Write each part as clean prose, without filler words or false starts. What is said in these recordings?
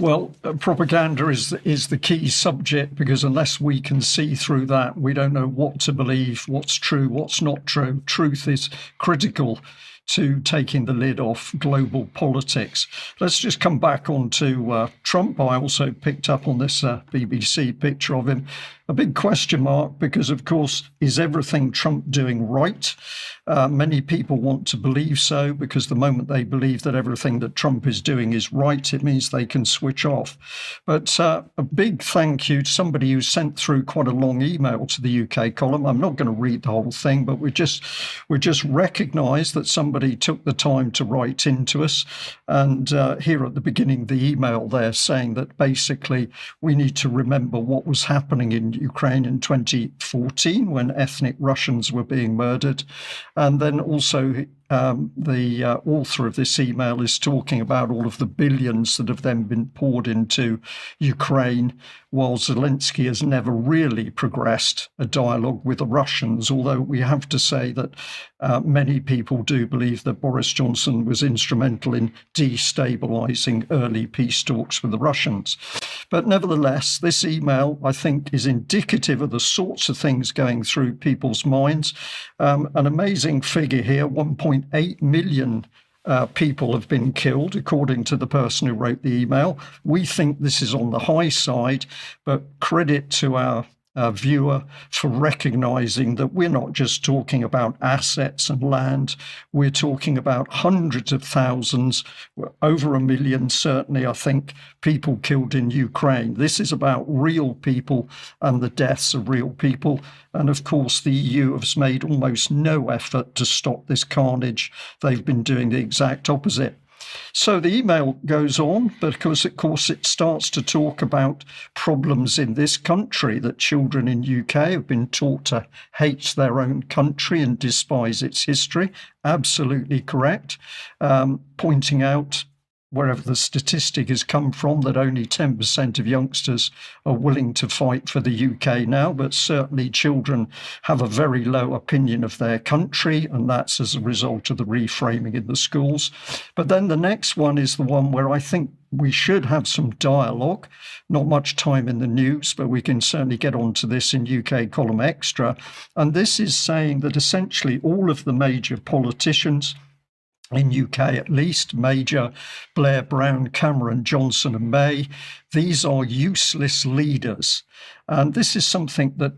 Well, propaganda is the key subject, because unless we can see through that, we don't know what to believe, what's true, what's not true. Truth is critical to taking the lid off global politics. Let's just come back onto Trump. I also picked up on this BBC picture of him. A big question mark, because, of course, is everything Trump doing right? Many people want to believe so, because the moment they believe that everything that Trump is doing is right, it means they can switch off. But a big thank you to somebody who sent through quite a long email to the UK column. I'm not going to read the whole thing, but we just recognise that somebody took the time to write into us. And here at the beginning of the email, they're saying that basically we need to remember what was happening in Ukraine in 2014 when ethnic Russians were being murdered. And then also the author of this email is talking about all of the billions that have then been poured into Ukraine, while Zelensky has never really progressed a dialogue with the Russians, although we have to say that many people do believe that Boris Johnson was instrumental in destabilizing early peace talks with the Russians. But nevertheless, this email, I think, is indicative of the sorts of things going through people's minds. An amazing figure here, 1.8 million people have been killed, according to the person who wrote the email. We think this is on the high side, but credit to our viewer for recognizing that we're not just talking about assets and land, we're talking about hundreds of thousands, over 1 million, certainly, I think, people killed in Ukraine. This is about real people and the deaths of real people. And of course, the EU has made almost no effort to stop this carnage. They've been doing the exact opposite. So the email goes on, because, of course, it starts to talk about problems in this country, that children in UK have been taught to hate their own country and despise its history. Absolutely correct. Pointing out, wherever the statistic has come from, that only 10% of youngsters are willing to fight for the UK now, but certainly children have a very low opinion of their country, and that's as a result of the reframing in the schools. But then the next one is the one where I think we should have some dialogue. Not much time in the news, but we can certainly get onto this in UK Column Extra. And this is saying that essentially all of the major politicians, in UK at least, Major, Blair, Brown, Cameron, Johnson and May, these are useless leaders. And this is something that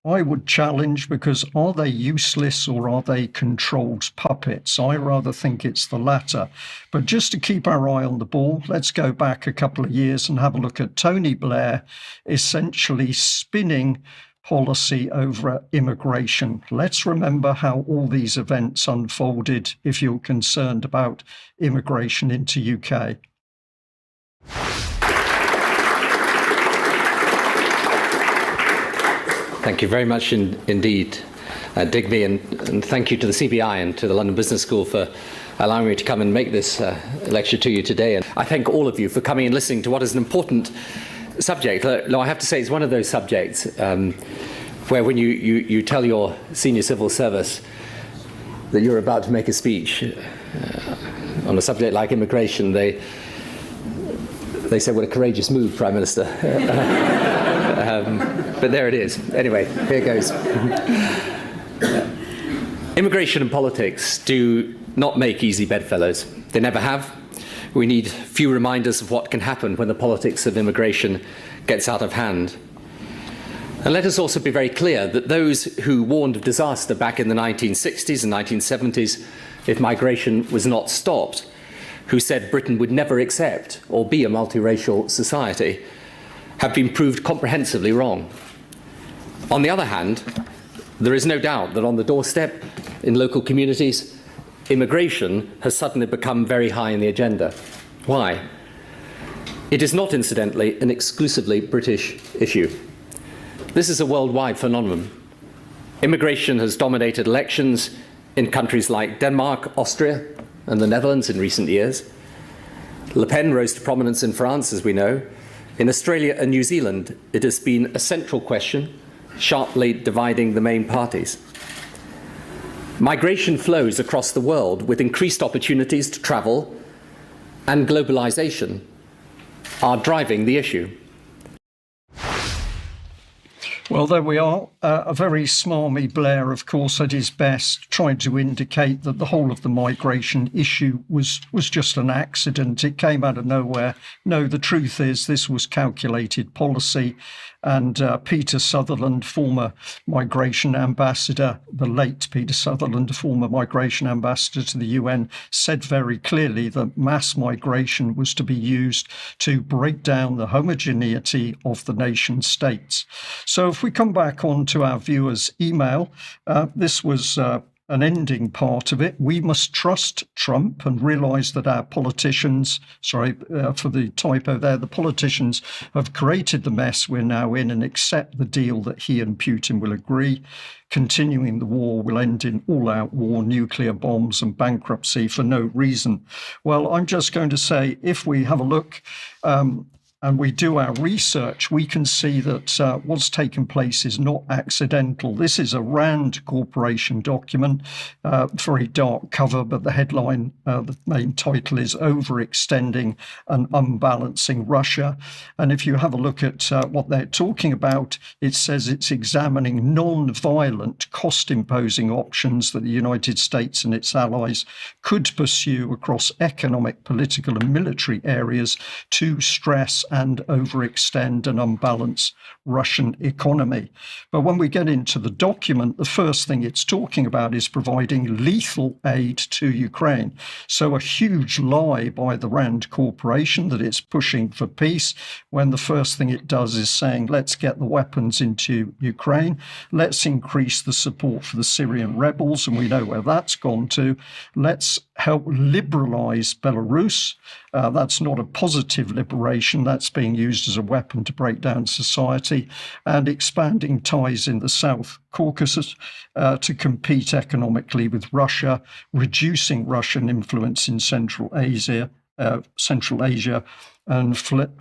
I would challenge, because are they useless or are they controlled puppets? I rather think it's the latter. But just to keep our eye on the ball, let's go back a couple of years and have a look at Tony Blair essentially spinning policy over immigration. Let's remember how all these events unfolded if you're concerned about immigration into UK. Thank you very much indeed, Digby, and thank you to the CBI and to the London Business School for allowing me to come and make this lecture to you today. And I thank all of you for coming and listening to what is an important subject. I have to say, it's one of those subjects where when you tell your senior civil service that you're about to make a speech on a subject like immigration, they say, what a courageous move, Prime Minister. But there it is. Anyway, here goes. Immigration and politics do not make easy bedfellows. They never have. We need few reminders of what can happen when the politics of immigration gets out of hand. And let us also be very clear that those who warned of disaster back in the 1960s and 1970s if migration was not stopped, who said Britain would never accept or be a multiracial society, have been proved comprehensively wrong. On the other hand, there is no doubt that on the doorstep in local communities, immigration has suddenly become very high in the agenda. Why? It is not, incidentally, an exclusively British issue. This is a worldwide phenomenon. Immigration has dominated elections in countries like Denmark, Austria, and the Netherlands in recent years. Le Pen rose to prominence in France, as we know. In Australia and New Zealand, it has been a central question, sharply dividing the main parties. Migration flows across the world with increased opportunities to travel and globalization are driving the issue. Well, there we are. A very smarmy Blair, of course, at his best, trying to indicate that the whole of the migration issue was just an accident. It came out of nowhere. No, the truth is this was calculated policy. And Peter Sutherland, former migration ambassador, the late Peter Sutherland, former migration ambassador to the UN, said very clearly that mass migration was to be used to break down the homogeneity of the nation states. So if we come back on to our viewers' email, this was an ending part of it. We must trust Trump and realise that our politicians, sorry for the typo there, the politicians have created the mess we're now in and accept the deal that he and Putin will agree. Continuing the war will end in all-out war, nuclear bombs and bankruptcy for no reason. Well, I'm just going to say, if we have a look and we do our research, we can see that what's taken place is not accidental. This is a RAND Corporation document, very dark cover, but the headline, the main title is Overextending and Unbalancing Russia. And if you have a look at what they're talking about, it says it's examining non-violent, cost-imposing options that the United States and its allies could pursue across economic, political and military areas to stress and overextend and unbalance Russian economy. But when we get into the document, the first thing it's talking about is providing lethal aid to Ukraine. So a huge lie by the RAND Corporation that it's pushing for peace, when the first thing it does is saying, let's get the weapons into Ukraine, let's increase the support for the Syrian rebels, and we know where that's gone to. Let's help liberalize Belarus. That's not a positive liberation. That's being used as a weapon to break down society, and expanding ties in the South Caucasus to compete economically with Russia, reducing Russian influence in Central Asia, and flipping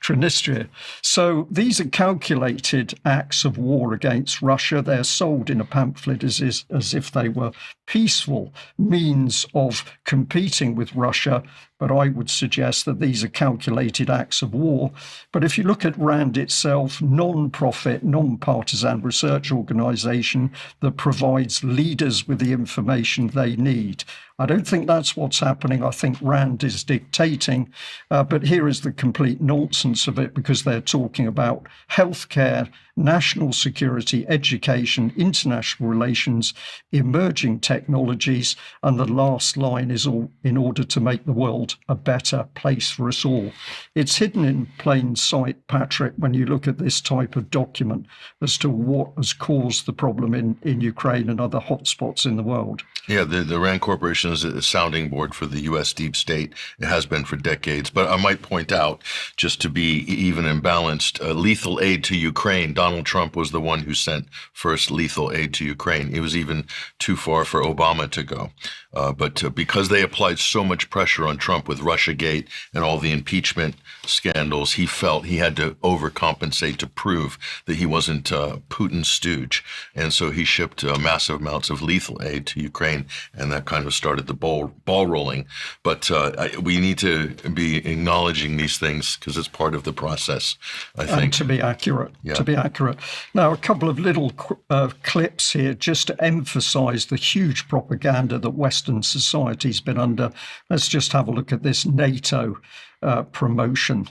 Transnistria. So these are calculated acts of war against Russia. They're sold in a pamphlet as if they were peaceful means of competing with Russia. But I would suggest that these are calculated acts of war. But if you look at RAND itself, non-profit, non-partisan research organisation that provides leaders with the information they need. I don't think that's what's happening. I think RAND is dictating. But here is the complete nonsense of it, because they're talking about healthcare, national security, education, international relations, emerging technologies, and the last line is all in order to make the world a better place for us all. It's hidden in plain sight, Patrick, when you look at this type of document as to what has caused the problem in Ukraine and other hotspots in the world. Yeah, the RAND Corporation is a sounding board for the U.S. deep state. It has been for decades. But I might point out, just to be even and balanced, lethal aid to Ukraine. Donald Trump was the one who sent first lethal aid to Ukraine. It was even too far for Obama to go. But because they applied so much pressure on Trump with Russiagate and all the impeachment scandals, he felt he had to overcompensate to prove that he wasn't Putin's stooge. And so he shipped massive amounts of lethal aid to Ukraine, and that kind of started the ball rolling. But we need to be acknowledging these things because it's part of the process, I think. And to be accurate, Now, a couple of little clips here just to emphasize the huge propaganda that Western society's been under. Let's just have a look at this NATO promotion.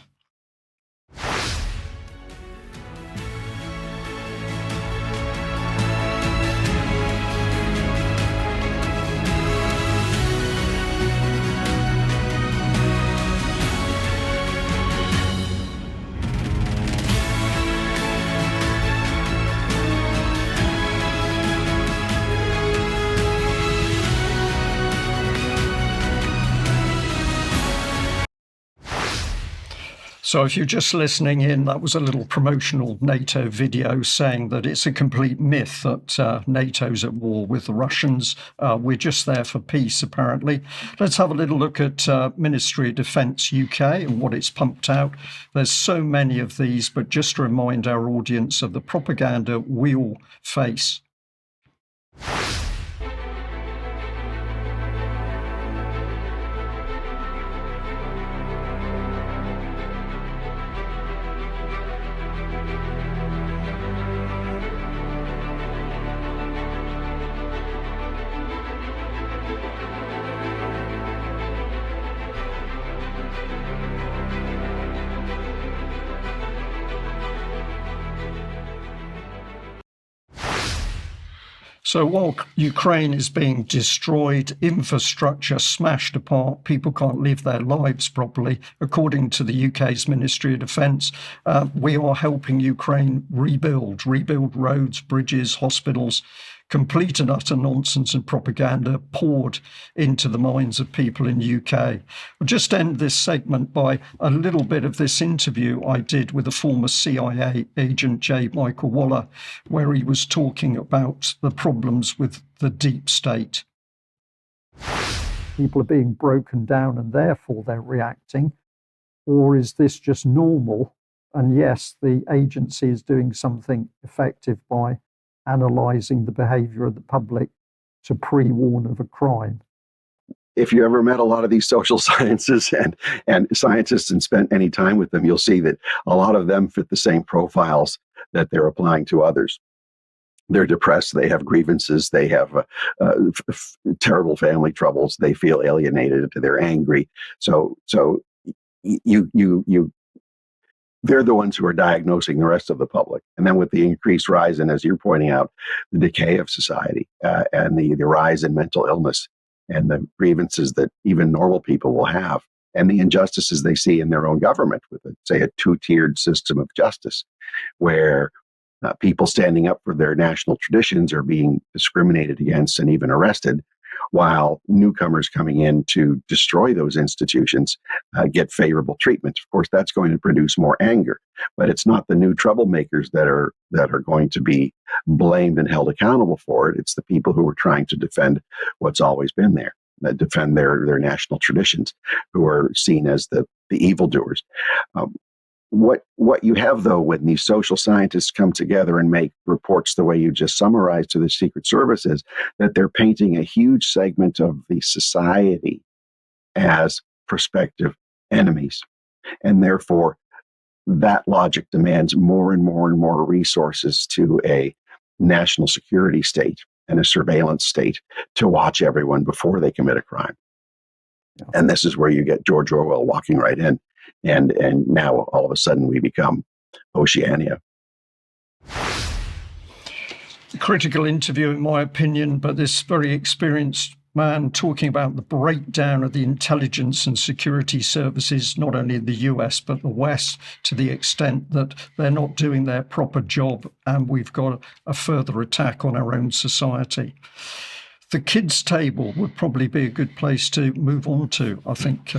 So if you're just listening in, that was a little promotional NATO video saying that it's a complete myth that NATO's at war with the Russians. We're just there for peace, apparently. Let's have a little look at Ministry of Defence UK and what it's pumped out. There's so many of these, but just to remind our audience of the propaganda we all face. So while Ukraine is being destroyed, infrastructure smashed apart, people can't live their lives properly, according to the UK's Ministry of Defence, we are helping Ukraine rebuild roads, bridges, hospitals. Complete and utter nonsense and propaganda poured into the minds of people in the UK. I'll just end this segment by a little bit of this interview I did with a former CIA agent, J. Michael Waller, where he was talking about the problems with the deep state. People are being broken down and therefore they're reacting. Or is this just normal? And yes, the agency is doing something effective by analysing the behaviour of the public to pre-warn of a crime. If you ever met a lot of these social sciences and scientists and spent any time with them, you'll see that a lot of them fit the same profiles that they're applying to others. They're depressed, they have grievances, they have terrible family troubles, they feel alienated, they're angry. So they're the ones who are diagnosing the rest of the public. And then with the increased rise in, as you're pointing out, the decay of society and the rise in mental illness and the grievances that even normal people will have and the injustices they see in their own government with, say, a two-tiered system of justice where people standing up for their national traditions are being discriminated against and even arrested, while newcomers coming in to destroy those institutions get favorable treatment. Of course, that's going to produce more anger, but it's not the new troublemakers that are going to be blamed and held accountable for it. It's the people who are trying to defend what's always been there, that defend their national traditions, who are seen as the evildoers. What you have, though, when these social scientists come together and make reports the way you just summarized to the Secret Service is that they're painting a huge segment of the society as prospective enemies. And therefore, that logic demands more and more and more resources to a national security state and a surveillance state to watch everyone before they commit a crime. Yeah. And this is where you get George Orwell walking right in. And now all of a sudden we become Oceania. Critical interview, in my opinion, but this very experienced man talking about the breakdown of the intelligence and security services, not only in the US, but the West, to the extent that they're not doing their proper job. And we've got a further attack on our own society. The kids' table would probably be a good place to move on to, I think.